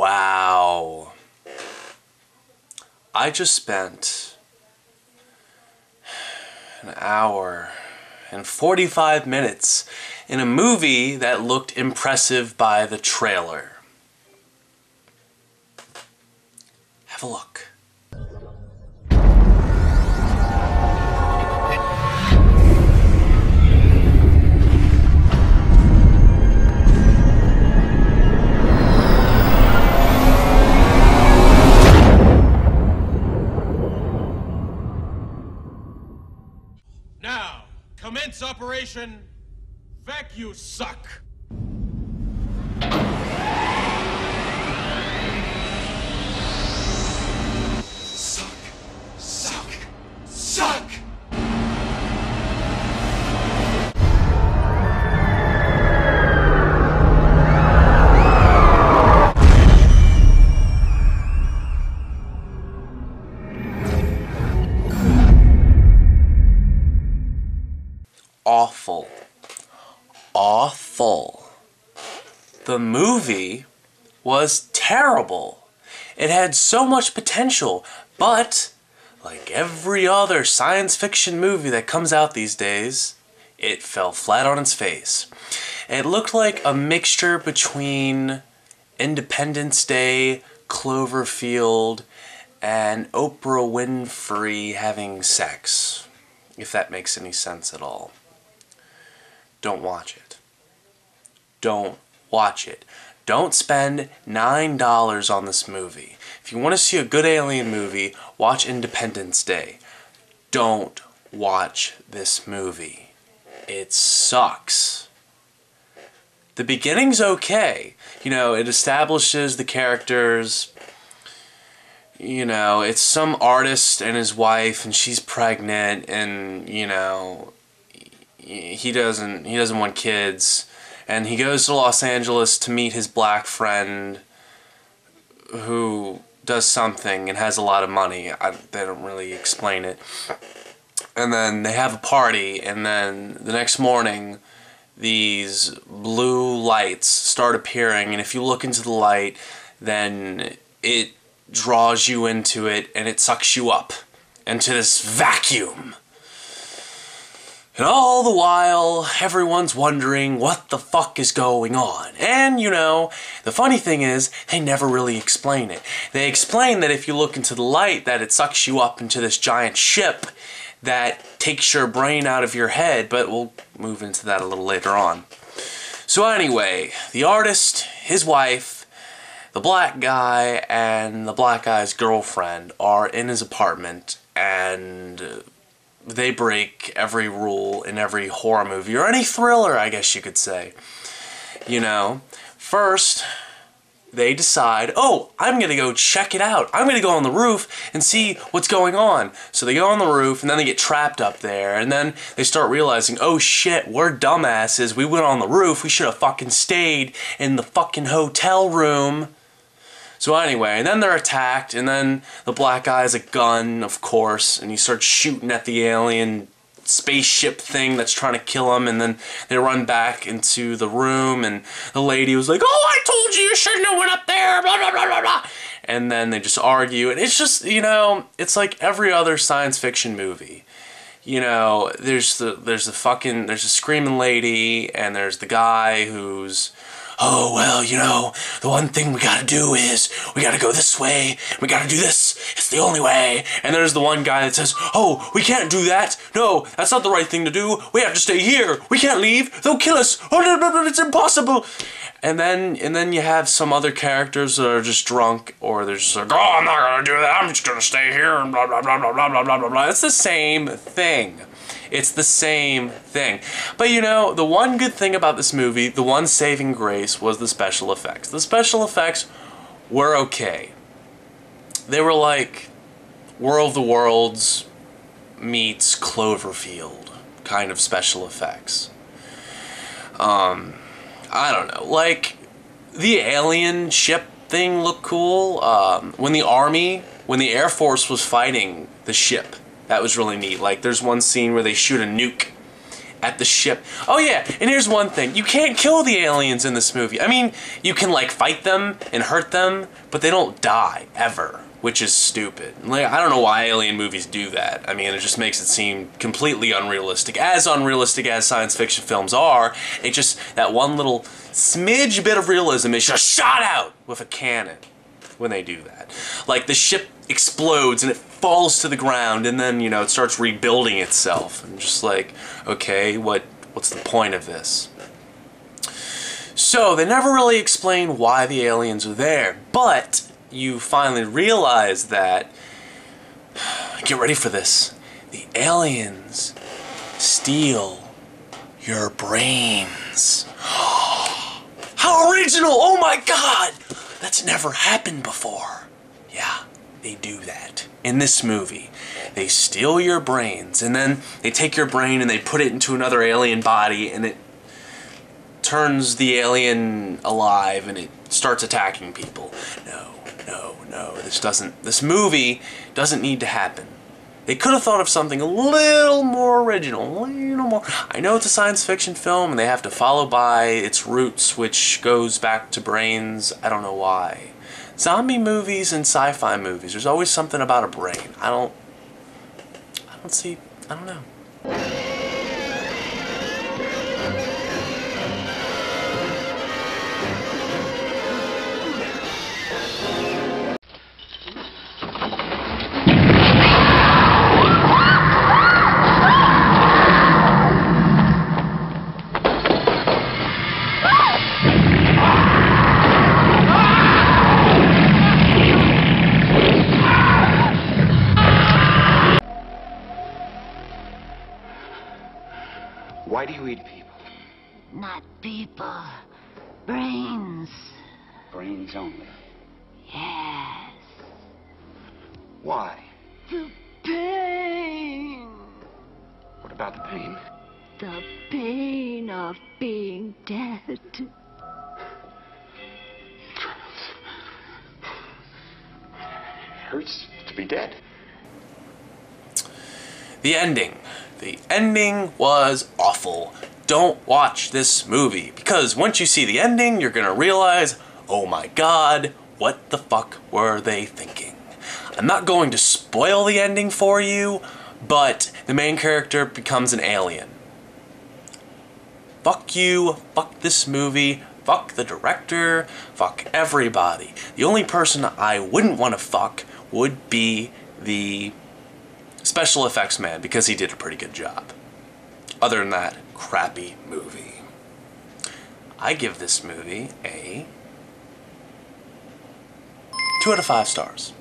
Wow. I just spent an hour and 45 minutes in a movie that looked impressive by the trailer. Have a look. Now, commence Operation Vacuum Suck. Suck, suck, suck! Awful. Awful. The movie was terrible. It had so much potential, but like every other science fiction movie that comes out these days, it fell flat on its face. It looked like a mixture between Independence Day, Cloverfield, and Oprah Winfrey having sex, if that makes any sense at all. Don't watch it. Don't watch it. Don't spend $9 on this movie. If you want to see a good alien movie, watch Independence Day. Don't watch this movie. It sucks. The beginning's okay. You know, it establishes the characters. You know, it's some artist and his wife, and she's pregnant, and, you know, he doesn't want kids, and he goes to Los Angeles to meet his black friend who does something and has a lot of money. They don't really explain it. And then they have a party, and then the next morning these blue lights start appearing, and if you look into the light, then it draws you into it, and it sucks you up into this vacuum. And all the while, everyone's wondering what the fuck is going on. And, you know, the funny thing is, they never really explain it. They explain that if you look into the light, that it sucks you up into this giant ship that takes your brain out of your head, but we'll move into that a little later on. So anyway, the artist, his wife, the black guy, and the black guy's girlfriend are in his apartment, and they break every rule in every horror movie, or any thriller, I guess you could say. You know, first, they decide, oh, I'm going to go check it out. I'm going to go on the roof and see what's going on. So they go on the roof, and then they get trapped up there, and then they start realizing, oh shit, we're dumbasses. We went on the roof. We should have fucking stayed in the fucking hotel room. So anyway, and then they're attacked, and then the black guy has a gun, of course, and he starts shooting at the alien spaceship thing that's trying to kill him, and then they run back into the room, and the lady was like, oh, I told you shouldn't have went up there, blah, blah, blah, blah, blah. And then they just argue, and it's just, you know, it's like every other science fiction movie. You know, there's a screaming lady, and there's the guy who's, oh, well, you know, the one thing we gotta do is we gotta go this way, we gotta do this, it's the only way. And there's the one guy that says, oh, we can't do that, no, that's not the right thing to do, we have to stay here, we can't leave, they'll kill us, oh, no, it's impossible. And then you have some other characters that are just drunk, or they're just like, oh, I'm not gonna do that, I'm just gonna stay here, and blah, blah, blah, blah, blah, blah, blah, blah, blah. It's the same thing. It's the same thing. But you know, the one good thing about this movie, the one saving grace, was the special effects. The special effects were okay. They were like War of the Worlds meets Cloverfield kind of special effects. I don't know. Like, the alien ship thing looked cool. When the Air Force was fighting the ship, that was really neat. Like, there's one scene where they shoot a nuke at the ship. Oh yeah, and here's one thing. You can't kill the aliens in this movie. I mean, you can like fight them and hurt them, but they don't die, ever. Which is stupid. Like, I don't know why alien movies do that. I mean, it just makes it seem completely unrealistic. As unrealistic as science fiction films are, it just, that one little smidge bit of realism is just shot out with a cannon when they do that. Like, the ship explodes and it falls to the ground and then, you know, it starts rebuilding itself. And just like, okay, what's the point of this? So, they never really explain why the aliens are there, but you finally realize that, get ready for this, the aliens steal your brains. How original! Oh my god! That's never happened before. Yeah, they do that. In this movie, they steal your brains, and then they take your brain and they put it into another alien body, and it turns the alien alive, and it starts attacking people. No, this movie doesn't need to happen. They could have thought of something a little more original, a little more. I know it's a science fiction film and they have to follow by its roots, which goes back to brains. I don't know why. Zombie movies and sci-fi movies, there's always something about a brain. I don't know. Why do you eat people? Not people. Brains. Brains only. Yes. Why? The pain. What about the pain? The pain of being dead. Hurts to be dead. The ending. The ending was awful. Don't watch this movie, because once you see the ending, you're gonna realize, oh my god, what the fuck were they thinking? I'm not going to spoil the ending for you, but the main character becomes an alien. Fuck you, fuck this movie, fuck the director, fuck everybody. The only person I wouldn't want to fuck would be the special effects man, because he did a pretty good job. Other than that, crappy movie. I give this movie a 2 out of 5 stars.